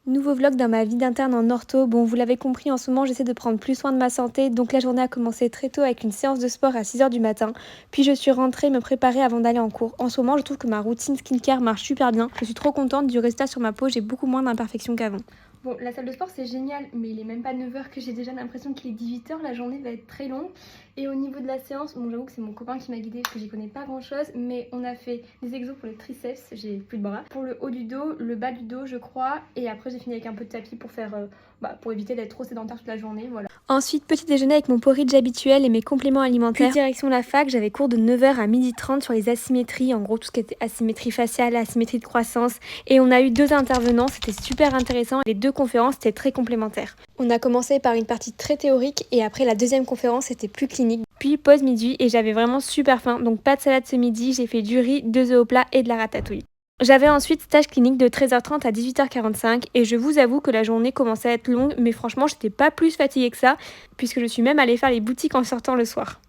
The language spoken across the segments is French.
Nouveau vlog dans ma vie d'interne en ortho. Bon, vous l'avez compris, en ce moment j'essaie de prendre plus soin de ma santé, donc la journée a commencé très tôt avec une séance de sport à 6h du matin, puis je suis rentrée me préparer avant d'aller en cours. En ce moment je trouve que ma routine skincare marche super bien, je suis trop contente du résultat sur ma peau, j'ai beaucoup moins d'imperfections qu'avant. Bon, la salle de sport c'est génial, mais il est même pas 9h que j'ai déjà l'impression qu'il est 18h, la journée va être très longue. Et au niveau de la séance, bon j'avoue que c'est mon copain qui m'a guidée parce que j'y connais pas grand chose, mais on a fait des exos pour les triceps, j'ai plus de bras, pour le haut du dos, le bas du dos je crois, et après j'ai fini avec un peu de tapis pour faire, pour éviter d'être trop sédentaire toute la journée, voilà. Ensuite, petit déjeuner avec mon porridge habituel et mes compléments alimentaires. Puis direction la fac, j'avais cours de 9h à 12h30 sur les asymétries, en gros tout ce qui était asymétrie faciale, asymétrie de croissance. Et on a eu 2 intervenants, c'était super intéressant. Les 2 conférences étaient très complémentaires. On a commencé par une partie très théorique et après la deuxième conférence c'était plus clinique. Puis pause midi et j'avais vraiment super faim, donc pas de salade ce midi, j'ai fait du riz, 2 œufs au plat et de la ratatouille. J'avais ensuite stage clinique de 13h30 à 18h45 et je vous avoue que la journée commençait à être longue, mais franchement j'étais pas plus fatiguée que ça puisque je suis même allée faire les boutiques en sortant le soir.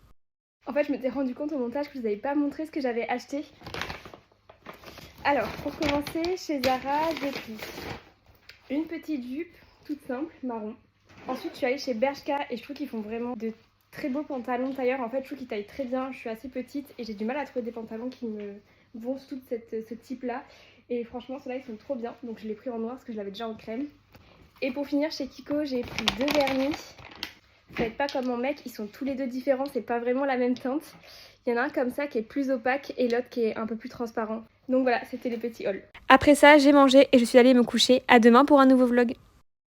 En fait je m'étais rendu compte au montage que je vous avais pas montré ce que j'avais acheté. Alors pour commencer, chez Zara j'ai pris une petite jupe toute simple, marron. Ensuite je suis allée chez Bershka et je trouve qu'ils font vraiment de très beaux pantalons tailleurs. En fait je trouve qu'ils taillent très bien, je suis assez petite et j'ai du mal à trouver des pantalons qui me vont sous ce type là. Et franchement ceux-là ils sont trop bien, donc je l'ai pris en noir parce que je l'avais déjà en crème. Et pour finir chez Kiko j'ai pris 2 vernis. Faites pas comme mon mec, ils sont tous les deux différents, c'est pas vraiment la même teinte. Il y en a un comme ça qui est plus opaque et l'autre qui est un peu plus transparent. Donc voilà, c'était les petits hauls. Après ça j'ai mangé et je suis allée me coucher. À demain pour un nouveau vlog.